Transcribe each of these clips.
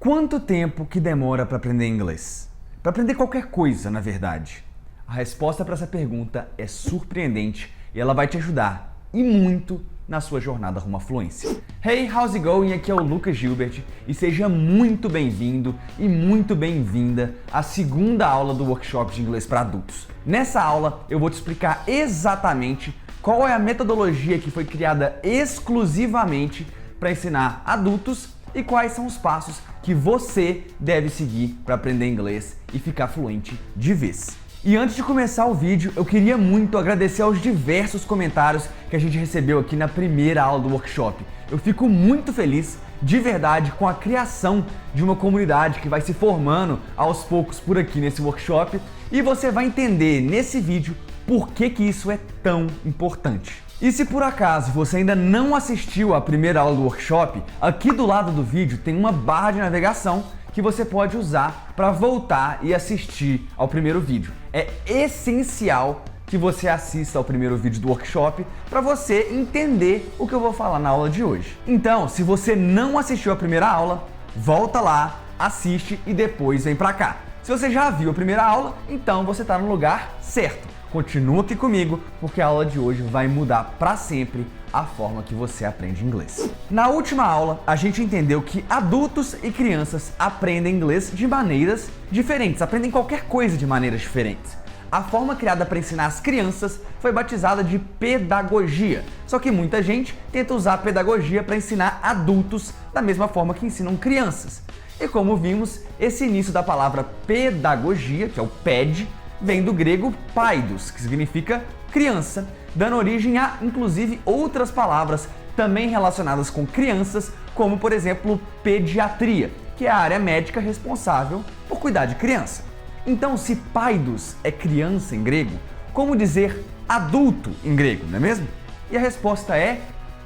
Quanto tempo que demora para aprender inglês? Para aprender qualquer coisa, na verdade. A resposta para essa pergunta é surpreendente e ela vai te ajudar, e muito, na sua jornada rumo à fluência. Hey, how's it going? Aqui é o Lucas Gilbert e seja muito bem-vindo e muito bem-vinda à segunda aula do workshop de inglês para adultos. Nessa aula eu vou te explicar exatamente qual é a metodologia que foi criada exclusivamente para ensinar adultos e quais são os passos que você deve seguir para aprender inglês e ficar fluente de vez. E antes de começar o vídeo, eu queria muito agradecer aos diversos comentários que a gente recebeu aqui na primeira aula do workshop. Eu fico muito feliz, de verdade, com a criação de uma comunidade que vai se formando aos poucos por aqui nesse workshop, e você vai entender nesse vídeo por que isso é tão importante. E se por acaso você ainda não assistiu à primeira aula do workshop, aqui do lado do vídeo tem uma barra de navegação que você pode usar para voltar e assistir ao primeiro vídeo. É essencial que você assista ao primeiro vídeo do workshop para você entender o que eu vou falar na aula de hoje. Então, se você não assistiu a primeira aula, volta lá, assiste e depois vem para cá. Se você já viu a primeira aula, então você está no lugar certo. Continua aqui comigo, porque a aula de hoje vai mudar para sempre a forma que você aprende inglês. Na última aula, a gente entendeu que adultos e crianças aprendem inglês de maneiras diferentes, aprendem qualquer coisa de maneiras diferentes. A forma criada para ensinar as crianças foi batizada de pedagogia, só que muita gente tenta usar a pedagogia para ensinar adultos da mesma forma que ensinam crianças. E como vimos, esse início da palavra pedagogia, que é o ped, vem do grego paidos, que significa criança, dando origem a, inclusive, outras palavras também relacionadas com crianças, como, por exemplo, pediatria, que é a área médica responsável por cuidar de criança. Então, se paidos é criança em grego, como dizer adulto em grego, não é mesmo? E a resposta é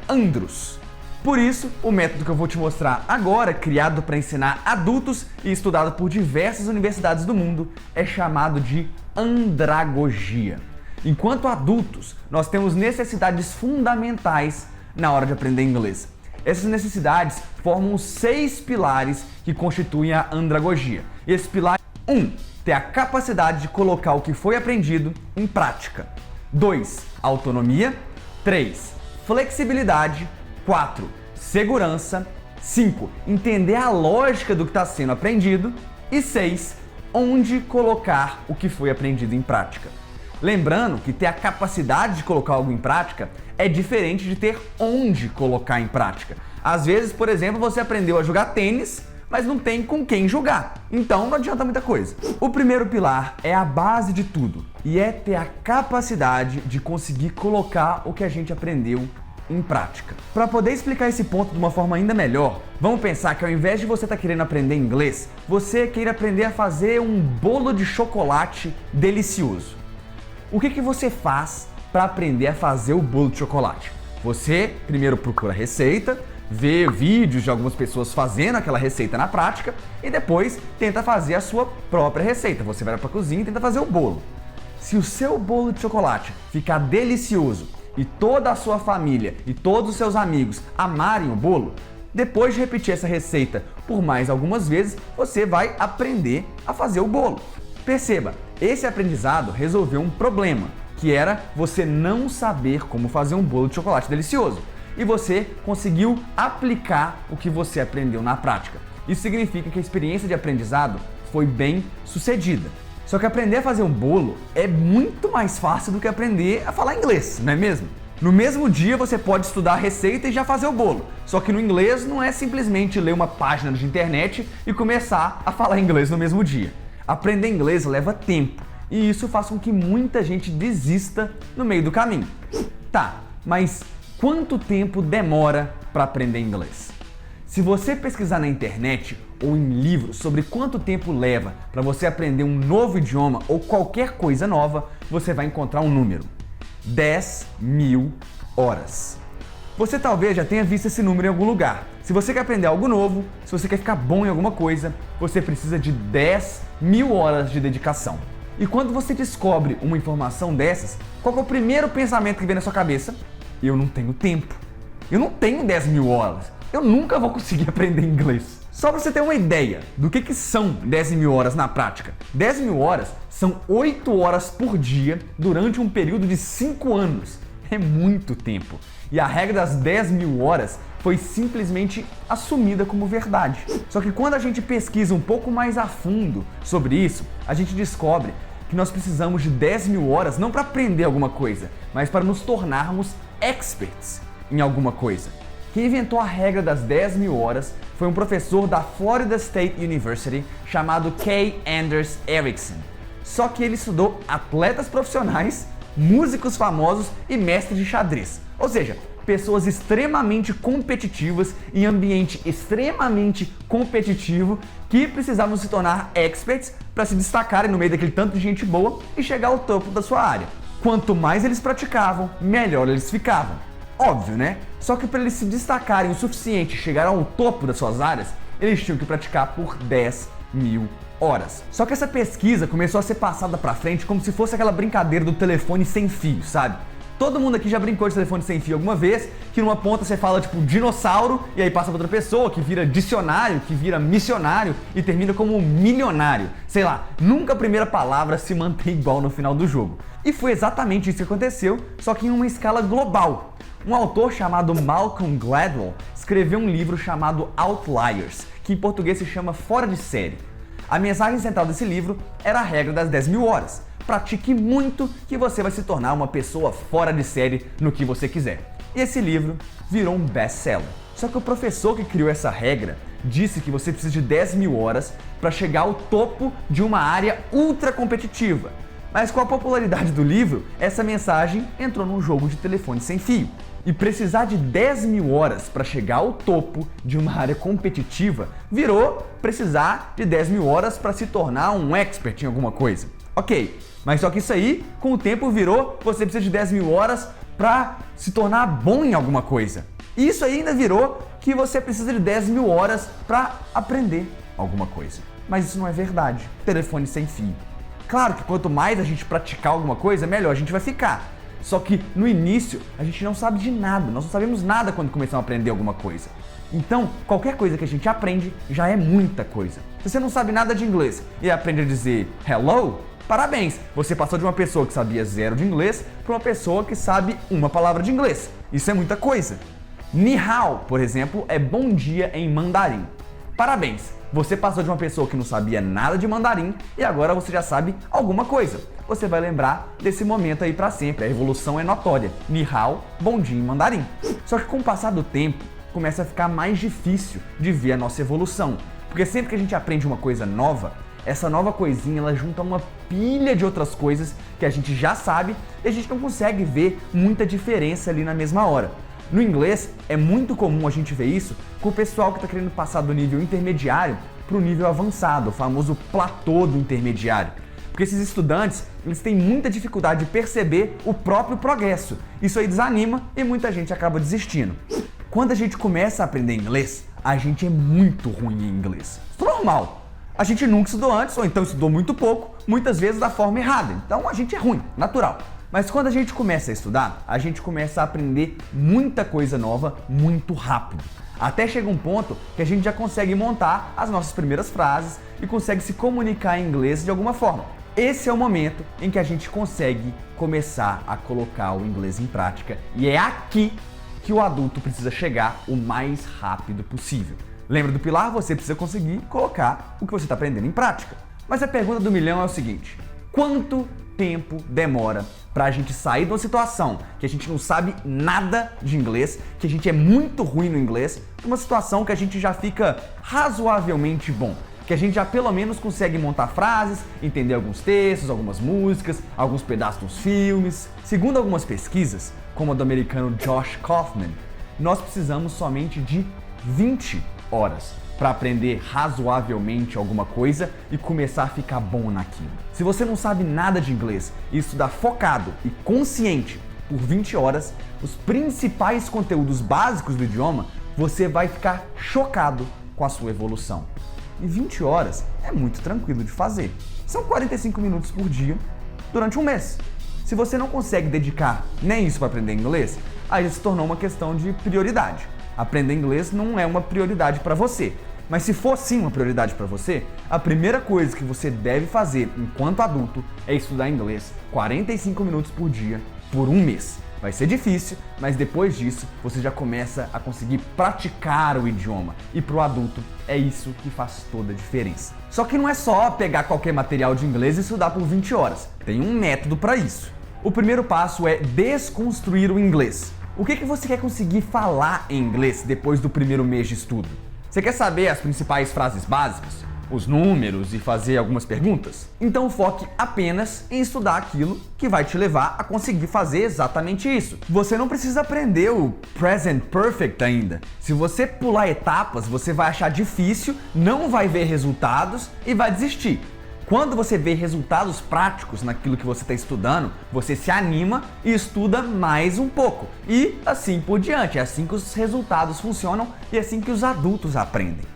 andros. Por isso, o método que eu vou te mostrar agora, criado para ensinar adultos e estudado por diversas universidades do mundo, é chamado de andragogia. Enquanto adultos, nós temos necessidades fundamentais na hora de aprender inglês. Essas necessidades formam 6 pilares que constituem a andragogia. Esse pilar 1. Ter a capacidade de colocar o que foi aprendido em prática. 2. Autonomia. 3. Flexibilidade. 4. Segurança. 5. Entender a lógica do que está sendo aprendido. E 6. Onde colocar o que foi aprendido em prática. Lembrando que ter a capacidade de colocar algo em prática é diferente de ter onde colocar em prática. Às vezes, por exemplo, você aprendeu a jogar tênis, mas não tem com quem jogar. Então não adianta muita coisa. O primeiro pilar é a base de tudo e é ter a capacidade de conseguir colocar o que a gente aprendeu em prática. Para poder explicar esse ponto de uma forma ainda melhor, vamos pensar que ao invés de você estar querendo aprender inglês, você queira aprender a fazer um bolo de chocolate delicioso. O que você faz para aprender a fazer o bolo de chocolate? Você primeiro procura a receita, vê vídeos de algumas pessoas fazendo aquela receita na prática e depois tenta fazer a sua própria receita. Você vai para a cozinha e tenta fazer o bolo. Se o seu bolo de chocolate ficar delicioso e toda a sua família e todos os seus amigos amarem o bolo, depois de repetir essa receita por mais algumas vezes, você vai aprender a fazer o bolo. Perceba, esse aprendizado resolveu um problema, que era você não saber como fazer um bolo de chocolate delicioso. E você conseguiu aplicar o que você aprendeu na prática. Isso significa que a experiência de aprendizado foi bem sucedida. Só que aprender a fazer um bolo é muito mais fácil do que aprender a falar inglês, não é mesmo? No mesmo dia você pode estudar a receita e já fazer o bolo. Só que no inglês não é simplesmente ler uma página de internet e começar a falar inglês no mesmo dia. Aprender inglês leva tempo e isso faz com que muita gente desista no meio do caminho. Tá, mas quanto tempo demora para aprender inglês? Se você pesquisar na internet ou em livros sobre quanto tempo leva para você aprender um novo idioma ou qualquer coisa nova, você vai encontrar um número: 10.000 horas. Você talvez já tenha visto esse número em algum lugar. Se você quer aprender algo novo, se você quer ficar bom em alguma coisa, você precisa de 10.000 horas de dedicação. E quando você descobre uma informação dessas, qual é o primeiro pensamento que vem na sua cabeça? Eu não tenho tempo. Eu não tenho 10.000 horas. Eu nunca vou conseguir aprender inglês. Só para você ter uma ideia do que são 10.000 horas na prática. 10.000 horas são 8 horas por dia durante um período de 5 anos. É muito tempo. E a regra das 10.000 horas foi simplesmente assumida como verdade. Só que quando a gente pesquisa um pouco mais a fundo sobre isso, a gente descobre que nós precisamos de 10.000 horas não para aprender alguma coisa, mas para nos tornarmos experts em alguma coisa. Quem inventou a regra das 10.000 horas foi um professor da Florida State University chamado Kay Anders Erickson. Só que ele estudou atletas profissionais, músicos famosos e mestres de xadrez. Ou seja, pessoas extremamente competitivas em ambiente extremamente competitivo que precisavam se tornar experts para se destacarem no meio daquele tanto de gente boa e chegar ao topo da sua área. Quanto mais eles praticavam, melhor eles ficavam. Óbvio, né? Só que para eles se destacarem o suficiente e chegar ao topo das suas áreas, eles tinham que praticar por 10.000 horas. Só que essa pesquisa começou a ser passada para frente como se fosse aquela brincadeira do telefone sem fio, sabe? Todo mundo aqui já brincou de telefone sem fio alguma vez, que numa ponta você fala tipo dinossauro e aí passa pra outra pessoa, que vira dicionário, que vira missionário e termina como milionário. Sei lá, nunca a primeira palavra se mantém igual no final do jogo. E foi exatamente isso que aconteceu, só que em uma escala global. Um autor chamado Malcolm Gladwell escreveu um livro chamado Outliers, que em português se chama Fora de Série. A mensagem central desse livro era a regra das 10.000 horas. Pratique muito que você vai se tornar uma pessoa fora de série no que você quiser. E esse livro virou um best-seller. Só que o professor que criou essa regra disse que você precisa de 10.000 horas para chegar ao topo de uma área ultra competitiva. Mas com a popularidade do livro, essa mensagem entrou num jogo de telefone sem fio. E precisar de 10.000 horas para chegar ao topo de uma área competitiva virou precisar de 10.000 horas para se tornar um expert em alguma coisa. Ok, mas só que isso aí, com o tempo, virou você precisa de 10.000 horas para se tornar bom em alguma coisa. E isso aí ainda virou que você precisa de 10.000 horas para aprender alguma coisa. Mas isso não é verdade. Telefone sem fio. Claro que quanto mais a gente praticar alguma coisa, melhor a gente vai ficar. Só que no início a gente não sabe de nada, nós não sabemos nada quando começamos a aprender alguma coisa. Então, qualquer coisa que a gente aprende já é muita coisa. Se você não sabe nada de inglês e aprende a dizer hello, parabéns! Você passou de uma pessoa que sabia 0 de inglês para uma pessoa que sabe uma palavra de inglês. Isso é muita coisa. Ni hao, por exemplo, é bom dia em mandarim. Parabéns! Você passou de uma pessoa que não sabia nada de mandarim e agora você já sabe alguma coisa. Você vai lembrar desse momento aí pra sempre, a evolução é notória. Ni hao, bom dia em mandarim. Só que com o passar do tempo, começa a ficar mais difícil de ver a nossa evolução. Porque sempre que a gente aprende uma coisa nova, essa nova coisinha ela junta uma pilha de outras coisas que a gente já sabe e a gente não consegue ver muita diferença ali na mesma hora. No inglês, é muito comum a gente ver isso com o pessoal que está querendo passar do nível intermediário para o nível avançado, o famoso platô do intermediário. Porque esses estudantes, eles têm muita dificuldade de perceber o próprio progresso. Isso aí desanima e muita gente acaba desistindo. Quando a gente começa a aprender inglês, a gente é muito ruim em inglês. Isso é normal. A gente nunca estudou antes, ou então estudou muito pouco, muitas vezes da forma errada. Então a gente é ruim, natural. Mas quando a gente começa a estudar, a gente começa a aprender muita coisa nova muito rápido. Até chega um ponto que a gente já consegue montar as nossas primeiras frases e consegue se comunicar em inglês de alguma forma. Esse é o momento em que a gente consegue começar a colocar o inglês em prática e é aqui que o adulto precisa chegar o mais rápido possível. Lembra do pilar? Você precisa conseguir colocar o que você está aprendendo em prática. Mas a pergunta do milhão é o seguinte: quanto tempo demora para a gente sair de uma situação que a gente não sabe nada de inglês, que a gente é muito ruim no inglês, para uma situação que a gente já fica razoavelmente bom, que a gente já pelo menos consegue montar frases, entender alguns textos, algumas músicas, alguns pedaços dos filmes. Segundo algumas pesquisas, como a do americano Josh Kaufman, nós precisamos somente de 20 horas para aprender razoavelmente alguma coisa e começar a ficar bom naquilo. Se você não sabe nada de inglês e estudar focado e consciente por 20 horas, os principais conteúdos básicos do idioma, você vai ficar chocado com a sua evolução. E 20 horas é muito tranquilo de fazer. São 45 minutos por dia durante um mês. Se você não consegue dedicar nem isso para aprender inglês, aí se tornou uma questão de prioridade. Aprender inglês não é uma prioridade para você. Mas se for sim uma prioridade para você, a primeira coisa que você deve fazer enquanto adulto é estudar inglês 45 minutos por dia por um mês. Vai ser difícil, mas depois disso você já começa a conseguir praticar o idioma. E para o adulto é isso que faz toda a diferença. Só que não é só pegar qualquer material de inglês e estudar por 20 horas. Tem um método para isso. O primeiro passo é desconstruir o inglês. O que você quer conseguir falar em inglês depois do primeiro mês de estudo? Você quer saber as principais frases básicas? Os números e fazer algumas perguntas? Então foque apenas em estudar aquilo que vai te levar a conseguir fazer exatamente isso. Você não precisa aprender o Present Perfect ainda. Se você pular etapas, você vai achar difícil, não vai ver resultados e vai desistir. Quando você vê resultados práticos naquilo que você está estudando, você se anima e estuda mais um pouco. E assim por diante. É assim que os resultados funcionam e é assim que os adultos aprendem.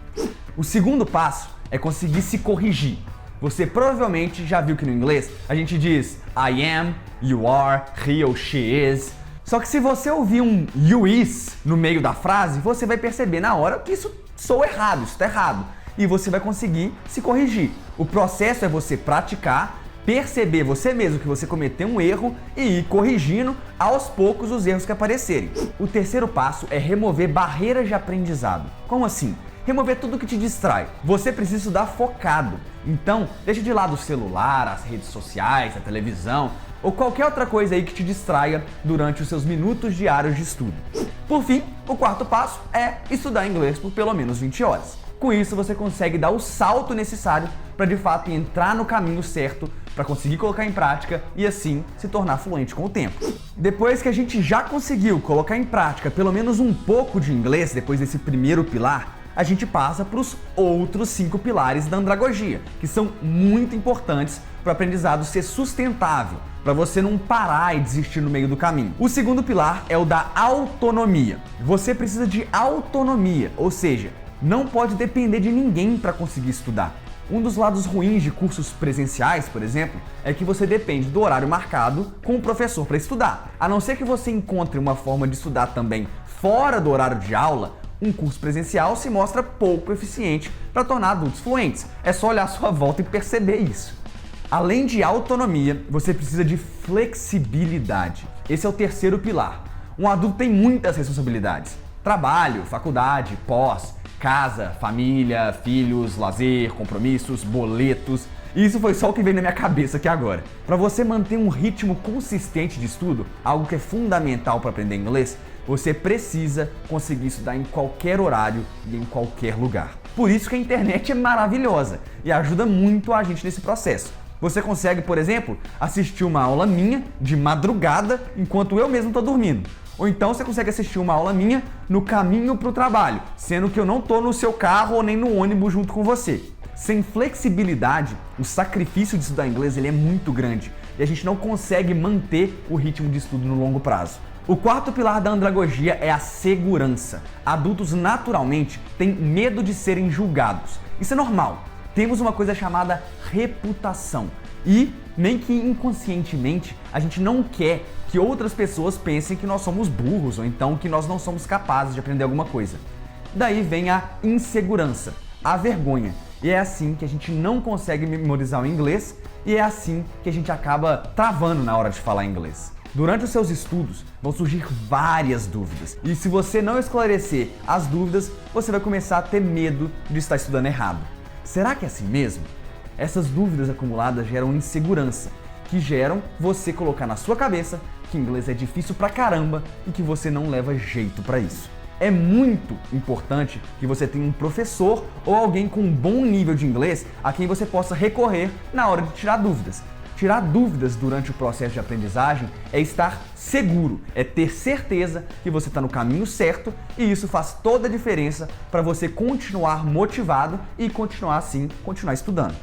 O segundo passo é conseguir se corrigir. Você provavelmente já viu que no inglês a gente diz I am, you are, he ou she is. Só que se você ouvir um you is no meio da frase, você vai perceber na hora que isso soa errado, isso está errado. E você vai conseguir se corrigir. O processo é você praticar, perceber você mesmo que você cometeu um erro e ir corrigindo aos poucos os erros que aparecerem. O terceiro passo é remover barreiras de aprendizado. Como assim? Remover tudo que te distrai. Você precisa estudar focado. Então, deixa de lado o celular, as redes sociais, a televisão ou qualquer outra coisa aí que te distraia durante os seus minutos diários de estudo. Por fim, o quarto passo é estudar inglês por pelo menos 20 horas. Com isso, você consegue dar o salto necessário para de fato entrar no caminho certo, para conseguir colocar em prática e assim se tornar fluente com o tempo. Depois que a gente já conseguiu colocar em prática pelo menos um pouco de inglês depois desse primeiro pilar, a gente passa para os outros 5 pilares da andragogia, que são muito importantes para o aprendizado ser sustentável, para você não parar e desistir no meio do caminho. O segundo pilar é o da autonomia. Você precisa de autonomia, ou seja, não pode depender de ninguém para conseguir estudar. Um dos lados ruins de cursos presenciais, por exemplo, é que você depende do horário marcado com o professor para estudar. A não ser que você encontre uma forma de estudar também fora do horário de aula, um curso presencial se mostra pouco eficiente para tornar adultos fluentes. É só olhar à sua volta e perceber isso. Além de autonomia, você precisa de flexibilidade. Esse é o terceiro pilar. Um adulto tem muitas responsabilidades. Trabalho, faculdade, pós, casa, família, filhos, lazer, compromissos, boletos. E isso foi só o que veio na minha cabeça aqui agora. Para você manter um ritmo consistente de estudo, algo que é fundamental para aprender inglês, você precisa conseguir estudar em qualquer horário e em qualquer lugar. Por isso que a internet é maravilhosa e ajuda muito a gente nesse processo. Você consegue, por exemplo, assistir uma aula minha de madrugada enquanto eu mesmo estou dormindo. Ou então você consegue assistir uma aula minha no caminho para o trabalho, sendo que eu não estou no seu carro ou nem no ônibus junto com você. Sem flexibilidade, o sacrifício de estudar inglês ele é muito grande e a gente não consegue manter o ritmo de estudo no longo prazo. O quarto pilar da andragogia é a segurança. Adultos naturalmente têm medo de serem julgados. Isso é normal. Temos uma coisa chamada reputação e, nem que inconscientemente, a gente não quer que outras pessoas pensem que nós somos burros ou então que nós não somos capazes de aprender alguma coisa. Daí vem a insegurança, a vergonha. E é assim que a gente não consegue memorizar o inglês e é assim que a gente acaba travando na hora de falar inglês. Durante os seus estudos vão surgir várias dúvidas e se você não esclarecer as dúvidas, você vai começar a ter medo de estar estudando errado. Será que é assim mesmo? Essas dúvidas acumuladas geram insegurança, que geram você colocar na sua cabeça que inglês é difícil pra caramba e que você não leva jeito pra isso. É muito importante que você tenha um professor ou alguém com um bom nível de inglês a quem você possa recorrer na hora de tirar dúvidas. Tirar dúvidas durante o processo de aprendizagem é estar seguro, é ter certeza que você está no caminho certo e isso faz toda a diferença para você continuar motivado e continuar estudando.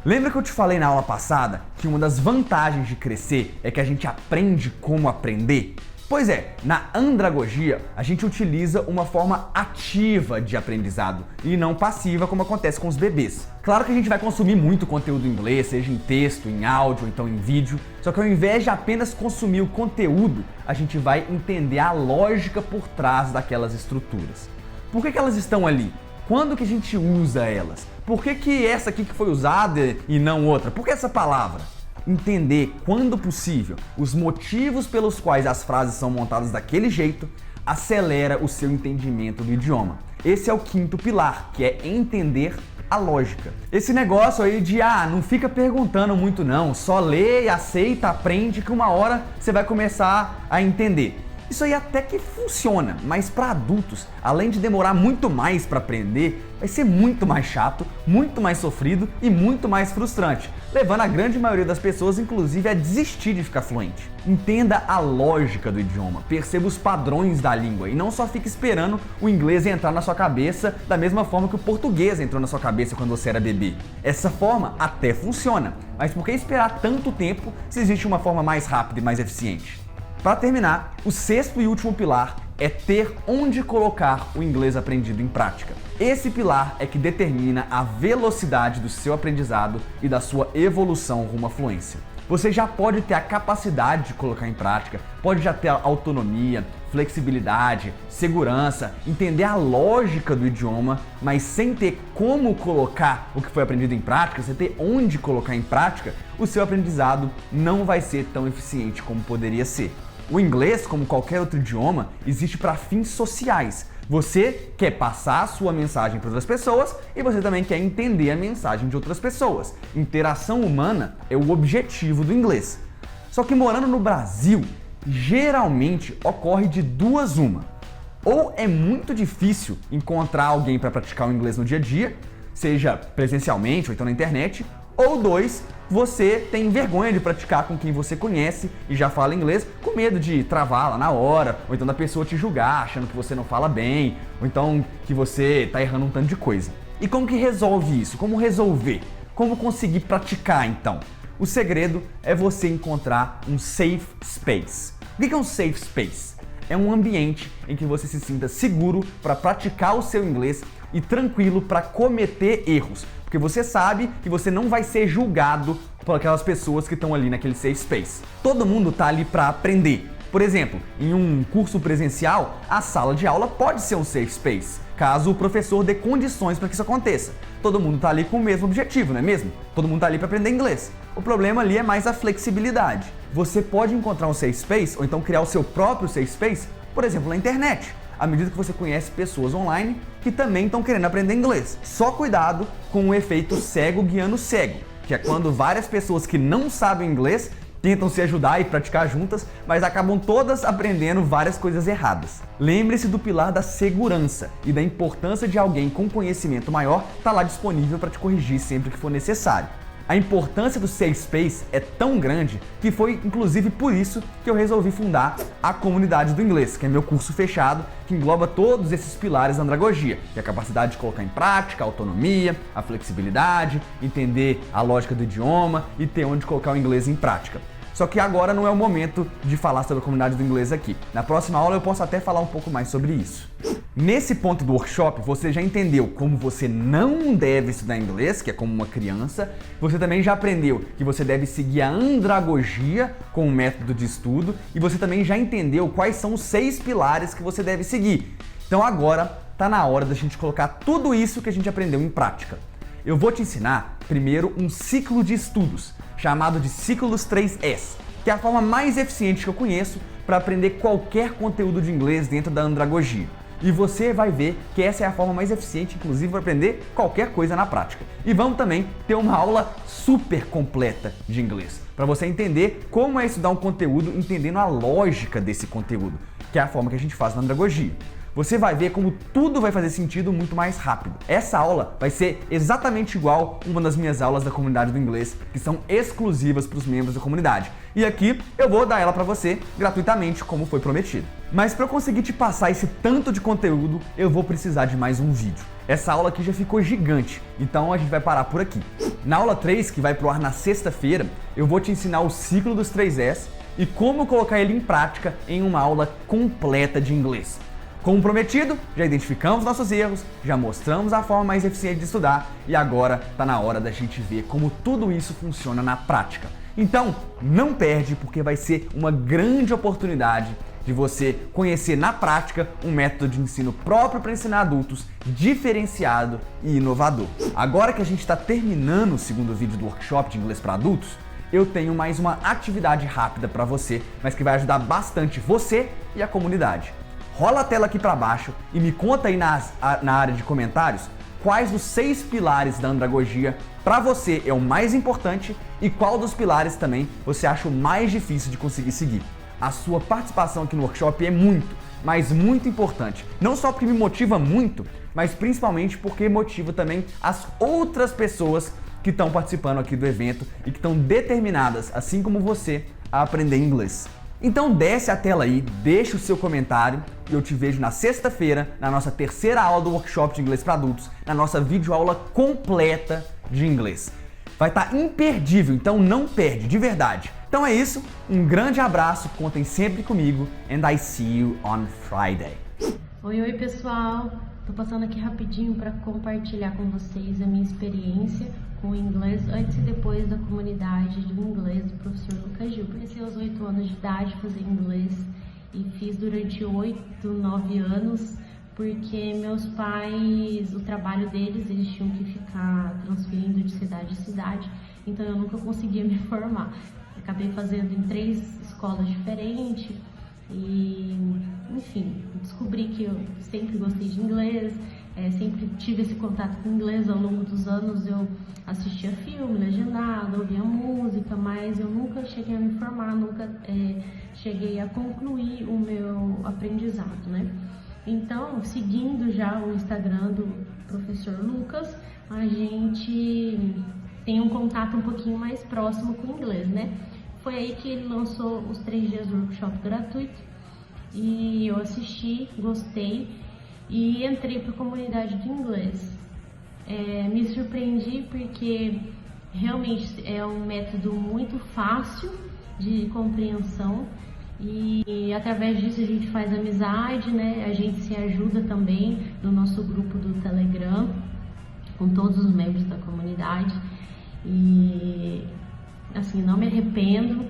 Lembra que eu te falei na aula passada que uma das vantagens de crescer é que a gente aprende como aprender? Pois é, na andragogia a gente utiliza uma forma ativa de aprendizado e não passiva como acontece com os bebês. Claro que a gente vai consumir muito conteúdo em inglês, seja em texto, em áudio ou então em vídeo, só que ao invés de apenas consumir o conteúdo, a gente vai entender a lógica por trás daquelas estruturas. Por que elas estão ali? quando que a gente usa elas? Por que essa aqui que foi usada e não outra? Por que essa palavra? Entender, quando possível, os motivos pelos quais as frases são montadas daquele jeito acelera o seu entendimento do idioma. Esse é o quinto pilar, que é entender a lógica. Esse negócio aí de, não fica perguntando muito não, só lê, aceita, aprende que uma hora você vai começar a entender. Isso aí até que funciona, mas para adultos, além de demorar muito mais para aprender, vai ser muito mais chato, muito mais sofrido e muito mais frustrante, levando a grande maioria das pessoas, inclusive, a desistir de ficar fluente. Entenda a lógica do idioma, perceba os padrões da língua e não só fique esperando o inglês entrar na sua cabeça da mesma forma que o português entrou na sua cabeça quando você era bebê. Essa forma até funciona, mas por que esperar tanto tempo se existe uma forma mais rápida e mais eficiente? Para terminar, o sexto e último pilar é ter onde colocar o inglês aprendido em prática. Esse pilar é que determina a velocidade do seu aprendizado e da sua evolução rumo à fluência. Você já pode ter a capacidade de colocar em prática, pode já ter autonomia, flexibilidade, segurança, entender a lógica do idioma, mas sem ter como colocar o que foi aprendido em prática, sem ter onde colocar em prática, o seu aprendizado não vai ser tão eficiente como poderia ser. O inglês, como qualquer outro idioma, existe para fins sociais. Você quer passar a sua mensagem para outras pessoas e você também quer entender a mensagem de outras pessoas. Interação humana é o objetivo do inglês. Só que morando no Brasil, geralmente ocorre de duas uma. Ou é muito difícil encontrar alguém para praticar o inglês no dia a dia, seja presencialmente ou então na internet, ou dois, você tem vergonha de praticar com quem você conhece e já fala inglês, com medo de travar lá na hora, ou então da pessoa te julgar achando que você não fala bem, ou então que você tá errando um tanto de coisa. E como que resolve isso? Como resolver? Como conseguir praticar então? O segredo é você encontrar um safe space. O que é um safe space? É um ambiente em que você se sinta seguro para praticar o seu inglês e tranquilo para cometer erros, porque você sabe que você não vai ser julgado por aquelas pessoas que estão ali naquele safe space. Todo mundo tá ali para aprender. Por exemplo, em um curso presencial, a sala de aula pode ser um safe space, caso o professor dê condições para que isso aconteça. Todo mundo tá ali com o mesmo objetivo, não é mesmo? Todo mundo tá ali para aprender inglês. O problema ali é mais a flexibilidade. Você pode encontrar um safe space ou então criar o seu próprio safe space, por exemplo, na internet, à medida que você conhece pessoas online que também estão querendo aprender inglês. Só cuidado com o efeito cego guiando cego, que é quando várias pessoas que não sabem inglês tentam se ajudar e praticar juntas, mas acabam todas aprendendo várias coisas erradas. Lembre-se do pilar da segurança e da importância de alguém com conhecimento maior estar lá disponível para te corrigir sempre que for necessário. A importância do safe space é tão grande que foi inclusive por isso que eu resolvi fundar a Comunidade do Inglês, que é meu curso fechado que engloba todos esses pilares da andragogia, que é a capacidade de colocar em prática, a autonomia, a flexibilidade, entender a lógica do idioma e ter onde colocar o inglês em prática. Só que agora não é o momento de falar sobre a comunidade do inglês aqui. Na próxima aula eu posso até falar um pouco mais sobre isso. Nesse ponto do workshop, você já entendeu como você não deve estudar inglês, que é como uma criança. Você também já aprendeu que você deve seguir a andragogia como método de estudo. E você também já entendeu quais são os 6 pilares que você deve seguir. Então agora está na hora da gente colocar tudo isso que a gente aprendeu em prática. Eu vou te ensinar primeiro um ciclo de estudos, chamado de ciclo dos 3S, que é a forma mais eficiente que eu conheço para aprender qualquer conteúdo de inglês dentro da andragogia. E você vai ver que essa é a forma mais eficiente, inclusive, para aprender qualquer coisa na prática. E vamos também ter uma aula super completa de inglês, para você entender como é estudar um conteúdo entendendo a lógica desse conteúdo, que é a forma que a gente faz na andragogia. Você vai ver como tudo vai fazer sentido muito mais rápido. Essa aula vai ser exatamente igual uma das minhas aulas da comunidade do inglês, que são exclusivas para os membros da comunidade. E aqui eu vou dar ela para você gratuitamente, como foi prometido. Mas para eu conseguir te passar esse tanto de conteúdo, eu vou precisar de mais um vídeo. Essa aula aqui já ficou gigante, então a gente vai parar por aqui. Na aula 3, que vai pro ar na sexta-feira, eu vou te ensinar o ciclo dos 3S e como colocar ele em prática em uma aula completa de inglês. Como prometido, já identificamos nossos erros, já mostramos a forma mais eficiente de estudar e agora está na hora da gente ver como tudo isso funciona na prática. Então, não perde porque vai ser uma grande oportunidade de você conhecer na prática um método de ensino próprio para ensinar adultos, diferenciado e inovador. Agora que a gente está terminando o segundo vídeo do workshop de inglês para adultos, eu tenho mais uma atividade rápida para você, mas que vai ajudar bastante você e a comunidade. Rola a tela aqui para baixo e me conta aí na área de comentários quais dos 6 pilares da andragogia para você é o mais importante e qual dos pilares também você acha o mais difícil de conseguir seguir. A sua participação aqui no workshop é muito, mas muito importante. Não só porque me motiva muito, mas principalmente porque motiva também as outras pessoas que estão participando aqui do evento e que estão determinadas, assim como você, a aprender inglês. Então desce a tela aí, deixa o seu comentário e eu te vejo na sexta-feira, na nossa terceira aula do workshop de inglês para adultos, na nossa videoaula completa de inglês. Vai estar imperdível, então não perde, de verdade. Então é isso, um grande abraço, contem sempre comigo and I see you on Friday. Oi pessoal, tô passando aqui rapidinho para compartilhar com vocês a minha experiência com o inglês antes e depois da comunidade de inglês do professor Lucas Gil. Comecei aos 8 anos de idade a fazer inglês e fiz durante 8, 9 anos, porque meus pais, o trabalho deles, eles tinham que ficar transferindo de cidade em cidade, então eu nunca conseguia me formar. Acabei fazendo em 3 escolas diferentes e, enfim, descobri que eu sempre gostei de inglês, sempre tive esse contato com inglês. Ao longo dos anos eu assistia filme, legendado, ouvia música, mas eu nunca cheguei a me formar, nunca cheguei a concluir o meu aprendizado, né? Então, seguindo já o Instagram do professor Lucas, a gente tem um contato um pouquinho mais próximo com o inglês, né? Foi aí que ele lançou os 3 dias do workshop gratuito e eu assisti, gostei e entrei para a comunidade do inglês. Me surpreendi porque realmente é um método muito fácil de compreensão e através disso a gente faz amizade, né? A gente se ajuda também no nosso grupo do Telegram com todos os membros da comunidade e assim, não me arrependo.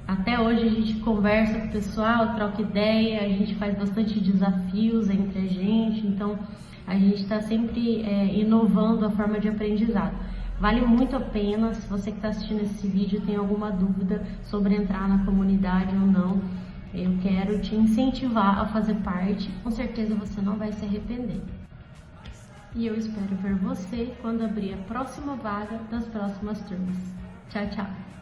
Até hoje a gente conversa com o pessoal, troca ideia, a gente faz bastante desafios entre a gente, então a gente está sempre inovando a forma de aprendizado. Vale muito a pena. Se você que está assistindo esse vídeo tem alguma dúvida sobre entrar na comunidade ou não, eu quero te incentivar a fazer parte, com certeza você não vai se arrepender. E eu espero ver você quando abrir a próxima vaga das próximas turmas. Tchau, tchau!